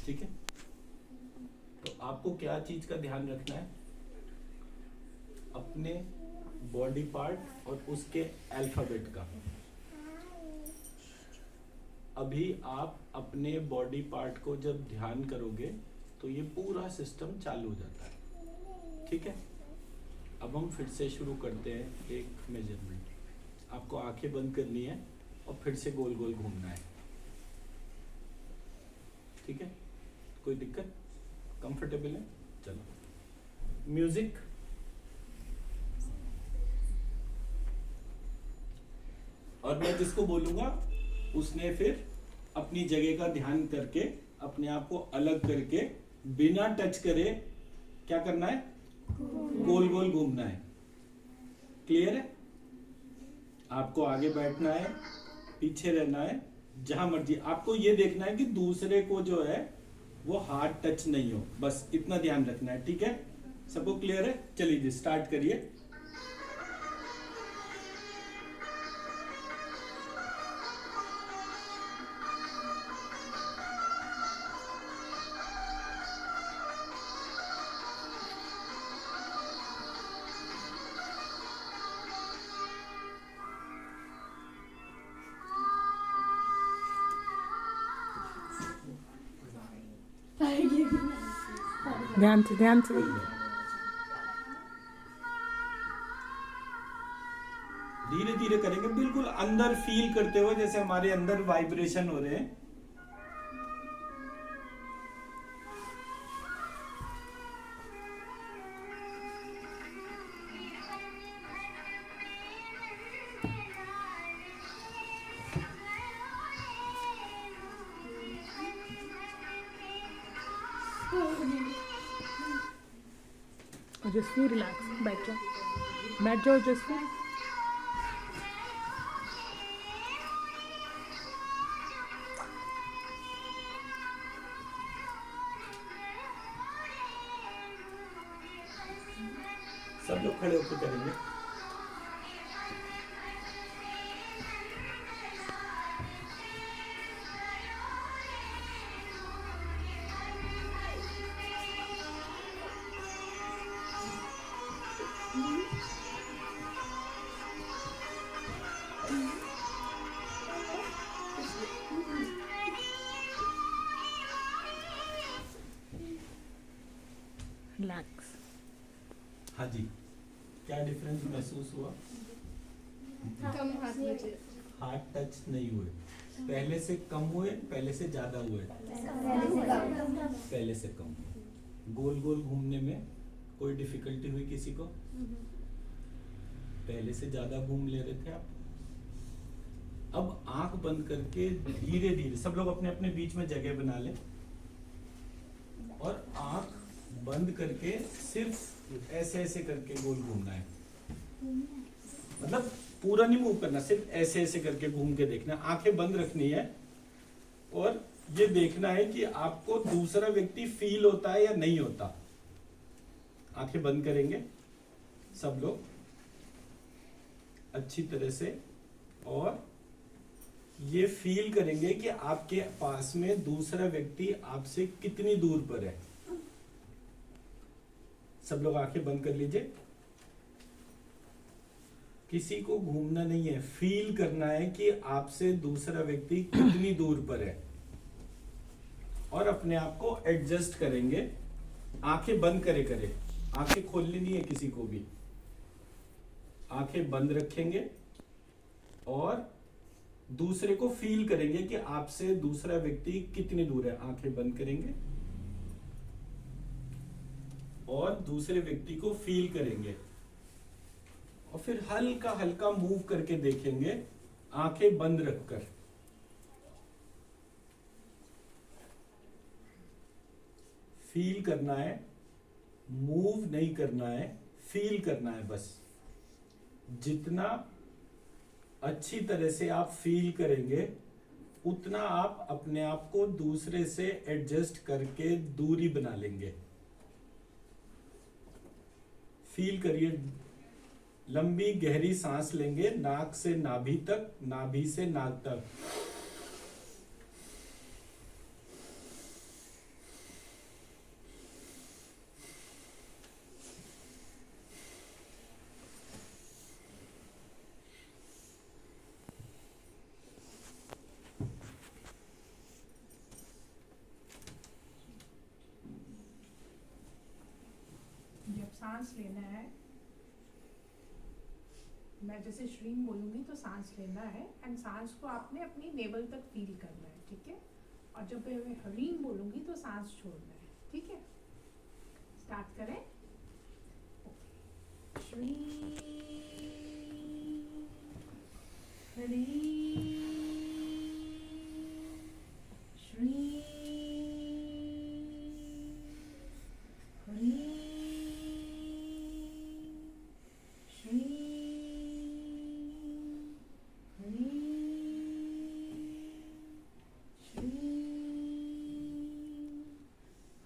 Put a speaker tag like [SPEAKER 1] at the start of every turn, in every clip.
[SPEAKER 1] ठीक है। तो आपको क्या चीज का ध्यान रखना है? अपने बॉडी पार्ट और उसके अल्फाबेट का। अभी आप अपने बॉडी पार्ट को जब ध्यान करोगे तो ये पूरा सिस्टम चालू हो जाता है, ठीक है। अब हम फिर से शुरू करते हैं एक मेजरमेंट। आपको आंखें बंद करनी है और फिर से गोल गोल घूमना है, ठीक है। कोई दिक्कत? कंफर्टेबल है? चलो म्यूजिक। और मैं जिसको बोलूंगा उसने फिर अपनी जगह का ध्यान करके अपने आप को अलग करके बिना टच करे क्या करना है? गोल गोल घूमना है। क्लियर है? आपको आगे बैठना है, पीछे रहना है, जहां मर्जी। आपको ये देखना है कि दूसरे को जो है वो हाथ टच नहीं हो, बस इतना ध्यान रखना है, ठीक है। सबको क्लियर है? चलिए जी स्टार्ट करिए।
[SPEAKER 2] ध्यान से ध्यान से।
[SPEAKER 1] धीरे धीरे करेंगे, बिल्कुल अंदर फील करते हुए, जैसे हमारे अंदर वाइब्रेशन हो रहे हैं।
[SPEAKER 2] जसवी रिलैक्स, बैठ जाओ जसवी।
[SPEAKER 1] सब लोग खड़े होकर करेंगे।
[SPEAKER 2] रिलैक्स।
[SPEAKER 1] हाँ जी, क्या डिफरेंस महसूस हुआ?
[SPEAKER 3] कम हाथ में
[SPEAKER 1] हाथ टच नहीं हुए, पहले से कम हुए, पहले से ज्यादा हुए? पहले से कम हुए। गोल गोल घूमने में कोई डिफिकल्टी हुई किसी को? पहले से ज्यादा घूम ले रहे थे आप। अब आंख बंद करके धीरे धीरे सब लोग अपने अपने बीच में जगह बना लें और आंख बंद करके सिर्फ ऐसे ऐसे करके गोल घूमना है। मतलब पूरा नहीं मूव करना, सिर्फ ऐसे ऐसे करके घूम के देखना। आंखें बंद रखनी है और ये देखना है कि आपको दूसरा व्यक्ति फील होता है या नहीं होता। आंखें बंद करेंगे सब लोग अच्छी तरह से और ये फील करेंगे कि आपके पास में दूसरा व्यक्ति आपसे कितनी दूर पर है। सब लोग आंखें बंद कर लीजिए। किसी को घूमना नहीं है, फील करना है कि आपसे दूसरा व्यक्ति कितनी दूर पर है और अपने आप को एडजस्ट करेंगे। आंखें बंद करे, आंखें खोलनी नहीं है किसी को भी। आंखें बंद रखेंगे और दूसरे को फील करेंगे कि आपसे दूसरा व्यक्ति कितनी दूर है। आंखें बंद करेंगे और दूसरे व्यक्ति को फील करेंगे और फिर हल्का हल्का मूव करके देखेंगे आंखें बंद रखकर। फील करना है, मूव नहीं करना है, फील करना है बस। जितना अच्छी तरह से आप फील करेंगे उतना आप अपने आप को दूसरे से एडजस्ट करके दूरी बना लेंगे। फील करिए, लंबी गहरी सांस लेंगे नाक से नाभि तक, नाभि से नाक तक।
[SPEAKER 4] सांस लेना है, मैं जैसे श्रीम बोलूंगी तो सांस लेना है एंड सांस को आपने अपनी नेवल तक फील करना है, ठीक है। और जब मैं हरीम बोलूंगी तो सांस छोड़ना है, ठीक है। स्टार्ट करें। श्री हरी श्री हरी श्री हरी श्री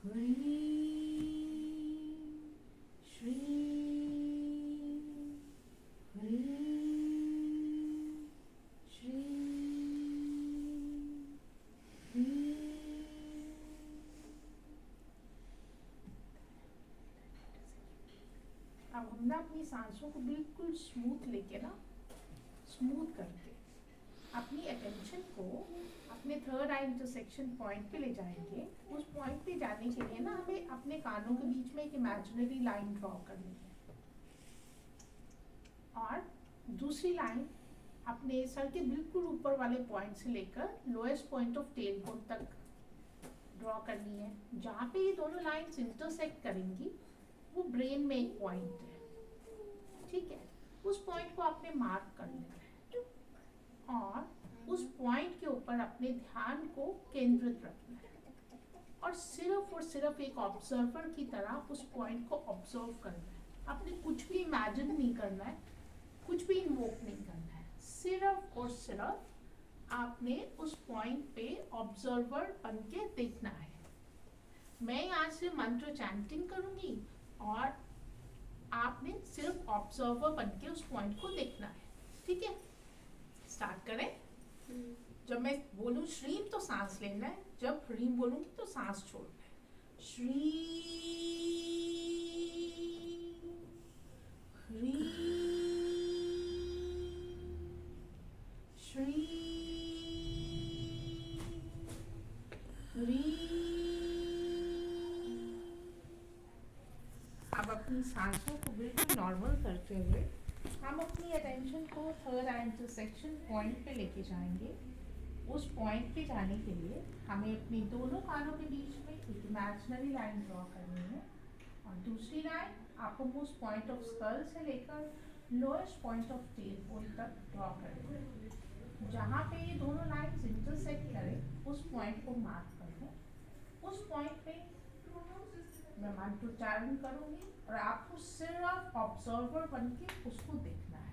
[SPEAKER 4] हरी श्री हरी श्री हरी। अब हम ना अपनी सांसों को बिल्कुल स्मूथ लेके ना, स्मूथ करके अपनी अटेंशन को अपने थर्ड आई इंटरसेक्शन पॉइंट पे ले जाएंगे। उस पॉइंट पे जाने के लिए ना हमें अपने कानों के बीच में एक इमेजिनरी लाइन ड्रॉ करनी है और दूसरी लाइन अपने सर के बिल्कुल ऊपर वाले पॉइंट से लेकर lowest point of tail bone तक ड्रॉ करनी है। जहाँ पे ये दोनों लाइंस इंटरसेक्ट करेंगी वो ब्रेन में एक पॉइंट है, ठीक है। उस पॉइंट को आपने मार्क कर लेना है और उस पॉइंट के ऊपर अपने ध्यान को केंद्रित रखना है और सिर्फ एक ऑब्जर्वर की तरह उस पॉइंट को ऑब्जर्व करना है। आपने कुछ भी इमेजिन नहीं करना है, कुछ भी इन्वोक नहीं करना है, सिर्फ और सिर्फ आपने उस पॉइंट पे ऑब्जर्वर बन के देखना है। मैं यहाँ से मंत्र चैंटिंग करूंगी और आपने सिर्फ ऑब्जर्वर बन के उस पॉइंट को देखना है, ठीक है। स्टार्ट करें। जब मैं बोलूं श्रीम तो सांस लेना है, जब ह्रीम बोलूंगी तो सांस छोड़ना है। श्री ह्री श्री ह्री। अब अपनी सांसों को बिल्कुल नॉर्मल करते हुए हम अपनी अटेंशन को थर्ड आई इंटरसेक्शन पॉइंट पे लेके जाएंगे। उस पॉइंट पे जाने के लिए हमें अपनी दोनों कानों के बीच में एक इमेजिनरी लाइन ड्रॉ करनी है और दूसरी लाइन आपको उस पॉइंट ऑफ स्कल से लेकर lowest point of tail bone तक ड्रॉ करनी है। जहाँ पे ये दोनों लाइन्स इंटरसेक्ट करें उस पॉइंट को मार्क कर लो। उस पॉइंट पे मैं मंत्रोच्चारण करूंगी और आपको सिर्फ ऑब्जर्वर बन के उसको देखना है।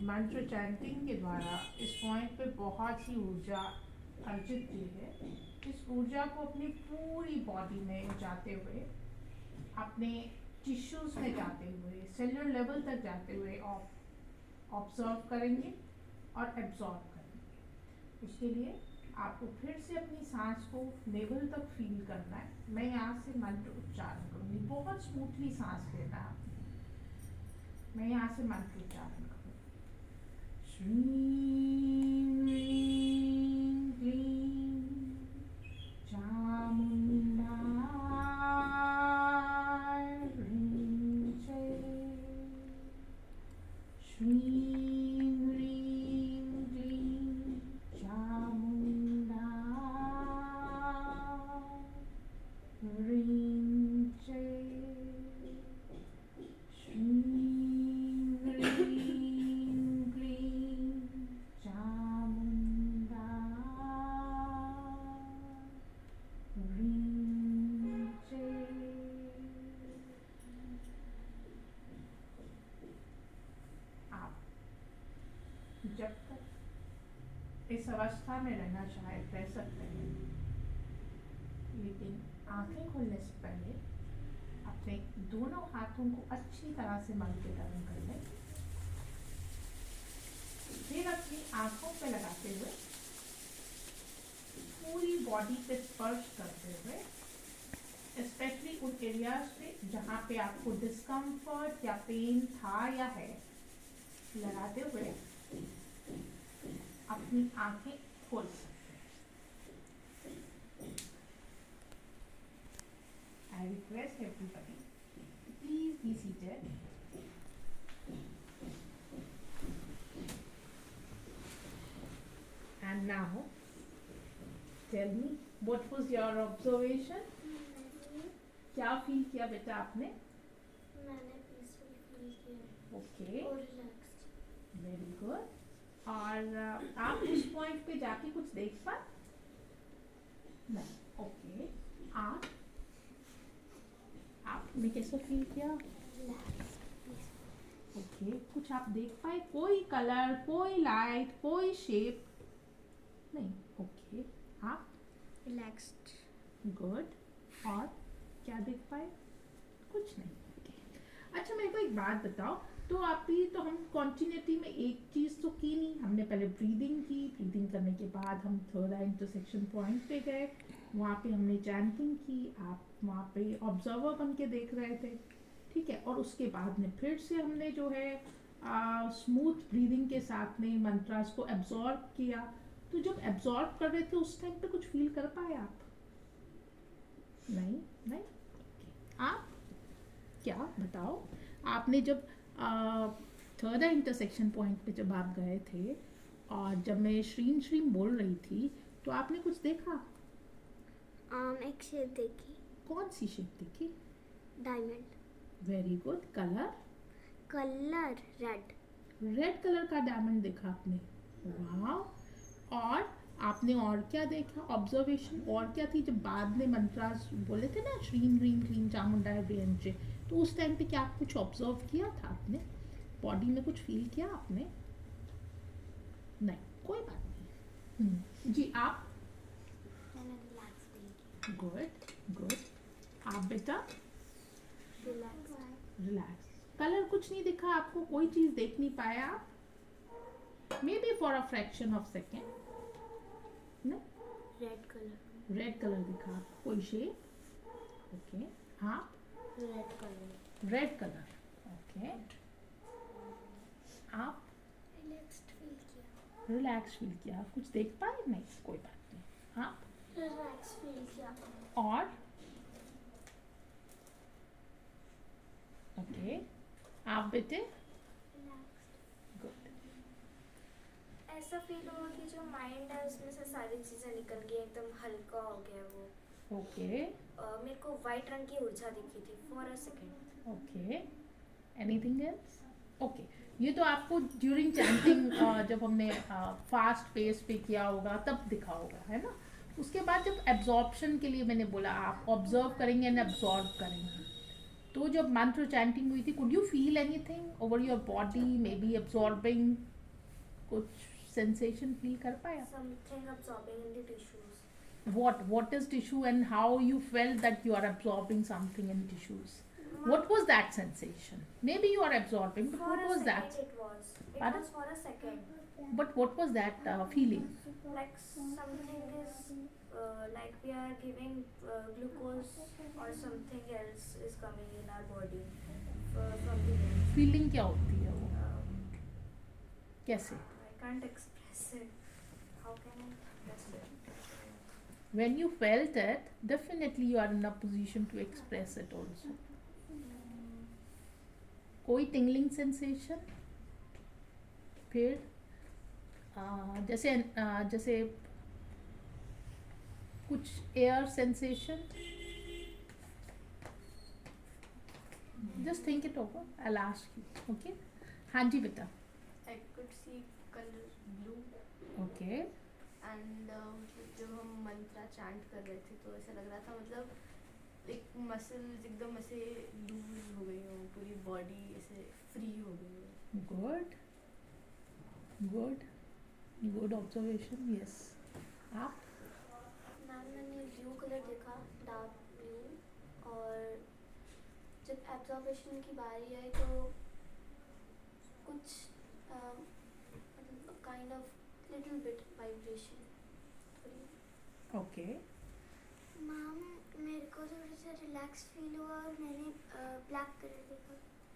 [SPEAKER 4] मंत्र चैंटिंग के द्वारा इस पॉइंट पे बहुत सी ऊर्जा अर्जित की है। इस ऊर्जा को अपनी पूरी बॉडी में जाते हुए, अपने टिश्यूज में जाते हुए, सेलुलर लेवल तक जाते हुए ऑब्जर्व करेंगे और एब्जॉर्ब करेंगे। उसके लिए आपको फिर से अपनी सांस को लेवल तक फील करना है। मैं यहाँ से मंत्र उच्चारण करूँगी, बहुत स्मूथली सांस लेना है आपने। मैं यहाँ से मंत्र उच्चारण करूँगी। श्रीं ह्रीं क्लीं चामुण्डाय ह्रीं चे। श्रीं ह्रीं क्लीं चामुण्डाय ह्रीं चे। श्रीं ह्रीं क्लीं चामुण्डाय ह्रीं चे। आप जब तक इस अवस्था में रहना चाहे रह सकते हैं, लेकिन आंखें खोलने से पहले अपने दोनों हाथों को अच्छी तरह से मल के गर्म कर लें। फिर अपनी आंखों पे लगाते हुए पूरी बॉडी पे स्पर्श करते हुए, स्पेशली उन एरियाज पे जहाँ पे आपको डिस्कम्फर्ट या पेन था या है, लगाते हुए अपनी आंखें खोल सकते हैं। I request everybody to please be seated. And now, tell me, what was your observation? क्या फील किया बेटा आपने?
[SPEAKER 3] मैंने पीसफुल फील किया
[SPEAKER 4] ओके,
[SPEAKER 3] और रिलैक्स्ड।
[SPEAKER 4] Very good. और आप उस पॉइंट पे जाके कुछ देख पाए? नहीं, ओके। आपने कैसा फील किया? ओके, कुछ आप देख पाए? कोई कलर, कोई लाइट, कोई शेप? नहीं, ओके। आप?
[SPEAKER 3] रिलैक्स्ड।
[SPEAKER 4] गुड। और क्या देख पाए? कुछ नहीं। अच्छा, मेरे को एक बात बताओ, तो आपकी तो हम कॉन्टिन्यूटी में एक चीज़ तो की नहीं। हमने पहले ब्रीदिंग की, ब्रीदिंग करने के बाद हम थर्ड आई इंटरसेक्शन पॉइंट पे गए, वहाँ पे हमने चैंटिंग की, आप वहाँ पे ऑब्जर्वर बन के देख रहे थे, ठीक है। और उसके बाद में फिर से हमने जो है स्मूथ ब्रीदिंग के साथ में मंत्रास को एब्जॉर्ब किया। तो जब एब्जॉर्ब कर रहे थे उस टाइम पे कुछ फील कर पाए आप? नहीं, नहीं। आप क्या बताओ, आपने जब थर्ड इंटरसेक्शन पॉइंट पे जब आप गए थे और जब मैं श्रीं श्रीं बोल रही थी, तो आपने कुछ देखा?
[SPEAKER 3] एक शेप देखी,
[SPEAKER 4] कौन सी शेप देखी?
[SPEAKER 3] Diamond.
[SPEAKER 4] Very good. Colour?
[SPEAKER 3] Colour red.
[SPEAKER 4] Red colour का डायमंड देखा आपने? वाह। और आपने और क्या देखा? ऑब्जर्वेशन और क्या थी? जब बाद में मंत्रास बोले थे ना, श्रीं ह्रीं क्लीं चामुण्डाय ह्रीं चे, तो उस टाइम पे क्या कुछ ऑब्जर्व किया था आपने? बॉडी में कुछ फील किया आपने? नहीं, कोई बात नहीं। जी, आप?
[SPEAKER 3] मैंने रिलैक्स फील किया।
[SPEAKER 4] Good, good. आप बेटा?
[SPEAKER 3] रिलैक्स।
[SPEAKER 4] रिलैक्स। कलर कुछ नहीं दिखा आपको? कोई चीज़ देख नहीं पाया आप? May be for a fraction of second. नहीं,
[SPEAKER 3] रेड कलर।
[SPEAKER 4] रेड कलर दिखा आपको? कोई शेप? ओके। हाँ,
[SPEAKER 3] red colour.
[SPEAKER 4] Red colour. Okay. आप?
[SPEAKER 3] रिलैक्स्ड फील किया।
[SPEAKER 4] रिलैक्स फील किया। कुछ देख पाए? नहीं, कोई बात नहीं। आप?
[SPEAKER 3] रिलैक्स फील किया।
[SPEAKER 4] और? ओके। आप बेटे?
[SPEAKER 3] रिलैक्स्ड।
[SPEAKER 4] गुड।
[SPEAKER 5] ऐसा फील हुआ कि जो माइंड है उसमें से सारी चीज़ें निकल गई, एकदम हल्का हो गया वो।
[SPEAKER 4] ओके,
[SPEAKER 5] मेरे को वाइट रंग की ऊर्जा दिखी थी for a second.
[SPEAKER 4] Okay. Anything else? Okay, ये तो आपको ड्यूरिंग चैंटिंग जब हमने फास्ट पेस पे किया होगा तब दिखा होगा, है ना। उसके बाद जब एब्जॉर्प्शन के लिए मैंने बोला आप ऑब्जर्व करेंगे एंड एब्जॉर्ब करेंगे, तो जब मंत्र चैंटिंग हुई थी, could you feel anything over your body, may be absorbing कुछ सेंसेशन फील कर पाया?
[SPEAKER 5] Something absorbing in the tissues.
[SPEAKER 4] What is tissue and how you felt that you are absorbing something in tissues? What was that sensation? Maybe you are absorbing, but
[SPEAKER 5] For
[SPEAKER 4] what
[SPEAKER 5] a
[SPEAKER 4] was
[SPEAKER 5] second
[SPEAKER 4] that?
[SPEAKER 5] it was. It
[SPEAKER 4] Pardon?
[SPEAKER 5] was for a second.
[SPEAKER 4] But what was that feeling?
[SPEAKER 5] Like something is like we are giving glucose or something else is coming in our body from the lungs.
[SPEAKER 4] Feeling क्या होती है वो? कैसे?
[SPEAKER 5] I can't express it. How can I express it?
[SPEAKER 4] When you felt it, definitely you are in a position to express it also. कोई tingling sensation? फिर जैसे कुछ air sensation? Just think it over. I'll ask you. Okay? हाँ जी बेटा.
[SPEAKER 6] I could see color blue
[SPEAKER 4] Okay.
[SPEAKER 6] and जब हम मंत्रा chant कर रहे थे तो ऐसा लग रहा था मतलब एक मसल्स एकदम ऐसे लूज हो गई हो, पूरी बॉडी ऐसे फ्री हो गई हो.
[SPEAKER 4] Good. Good observation. Yes. आप?
[SPEAKER 3] मैम मैंने ब्लू कलर देखा, डार्क ब्लू, और जब एब्जॉर्बेशन की बारी आई तो कुछ kind of little bit vibration थोड़ी.
[SPEAKER 4] Okay.
[SPEAKER 3] मैम मेरे को थोड़ा सा रिलैक्स फील हुआ और मैंने ब्लैक कलर देखा.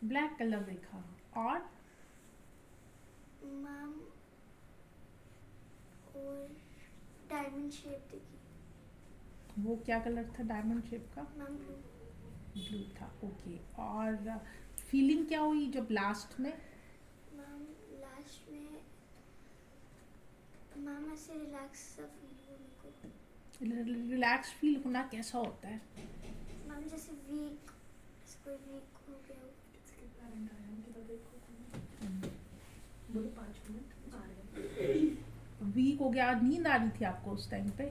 [SPEAKER 4] Black color देखा. और?
[SPEAKER 3] मैम और डायमंड शेप देखी.
[SPEAKER 4] वो क्या कलर था डायमंड शेप का?
[SPEAKER 3] Ma'am blue.
[SPEAKER 4] ब्लू था. ओके. और फीलिंग क्या हुई जब लास्ट में?
[SPEAKER 3] मैम लास्ट में मैम ऐसे रिलैक्स सा फील हुआ मेरे को.
[SPEAKER 4] रिलैक्स फील होना कैसा होता है?
[SPEAKER 3] मैम जैसे वीक, ऐसे कोई वीक हो गया हो.
[SPEAKER 4] वीक हो गया, नींद आ रही थी आपको उस टाइम पे?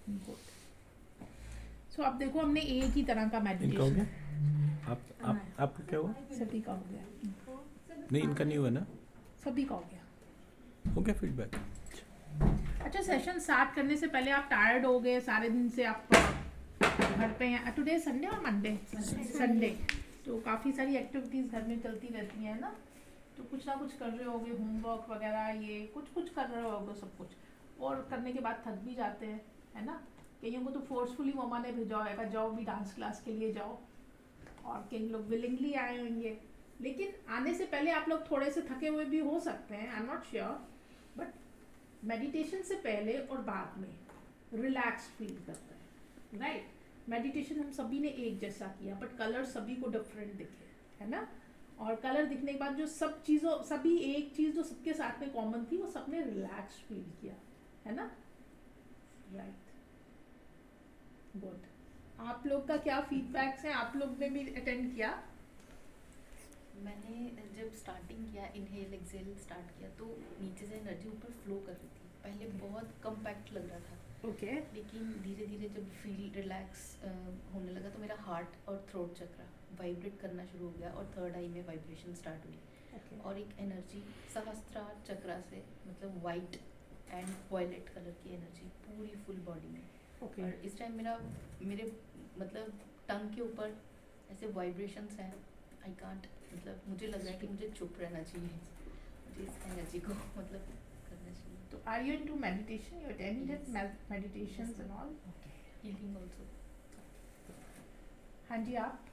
[SPEAKER 4] गुड. सो अब देखो हमने एक ही तरह का
[SPEAKER 1] इनका हो
[SPEAKER 4] मेडिटेशन.
[SPEAKER 1] गया? आपको क्या हुआ?
[SPEAKER 4] सभी का हो गया.
[SPEAKER 1] नहीं, इनका नहीं हुआ ना?
[SPEAKER 4] सभी का हो गया.
[SPEAKER 1] हो गया फीडबैक?
[SPEAKER 4] अच्छा, सेशन स्टार्ट करने से पहले आप टायर्ड हो गए, सारे दिन से आप घर पे हैं. टुडे संडे और मंडे? संडे. तो काफ़ी सारी एक्टिविटीज़ घर में चलती रहती हैं ना, तो कुछ ना कुछ कर रहे होगे, होमवर्क वगैरह, ये कुछ कर रहे होगे सब कुछ, और करने के बाद थक भी जाते हैं, है ना. कईयों को तो फोर्सफुली मम्मा ने भेजा होगा जाओ भी डांस क्लास के लिए जाओ, और कई लोग विलिंगली आए होंगे. लेकिन आने से पहले आप लोग थोड़े से थके हुए भी हो सकते हैं, I am not sure, but meditation से पहले और बाद में रिलैक्स फील करता है, राइट. मेडिटेशन हम सभी ने एक जैसा किया, बट कलर सभी को डिफरेंट दिखे, है ना. और कलर दिखने के बाद जो सभी एक चीज़ जो सबके साथ में कॉमन थी, वो सबने रिलैक्स फील किया, है ना. राइट. गुड. आप लोग का क्या फीडबैक्स हैं? आप लोग ने भी अटेंड किया?
[SPEAKER 6] मैंने जब स्टार्टिंग किया, इनहेल एक्सेल स्टार्ट किया, तो नीचे से एनर्जी ऊपर फ्लो कर रही थी. पहले बहुत कम्पैक्ट लग रहा था,
[SPEAKER 4] ओके.
[SPEAKER 6] लेकिन धीरे धीरे जब फील रिलैक्स होने लगा तो मेरा हार्ट और थ्रोट चक्रा वाइब्रेट करना शुरू हो गया, और थर्ड आई में वाइब्रेशन स्टार्ट हुई,
[SPEAKER 4] ओके.
[SPEAKER 6] और एक एनर्जी सहस्त्रार चक्रा से, मतलब वाइट एंड वायलेट कलर की एनर्जी पूरी फुल बॉडी में.
[SPEAKER 4] ओके.
[SPEAKER 6] और इस टाइम मेरे मतलब टंग के ऊपर ऐसे वाइब्रेशंस हैं. आई कांट, मतलब मुझे लग रहा है कि मुझे चुप रहना चाहिए, मुझे इस एनर्जी को मतलब करना चाहिए.
[SPEAKER 4] तो are you into meditation? You attended meditations and all?
[SPEAKER 6] Healing also.
[SPEAKER 4] हाँ जी, आप?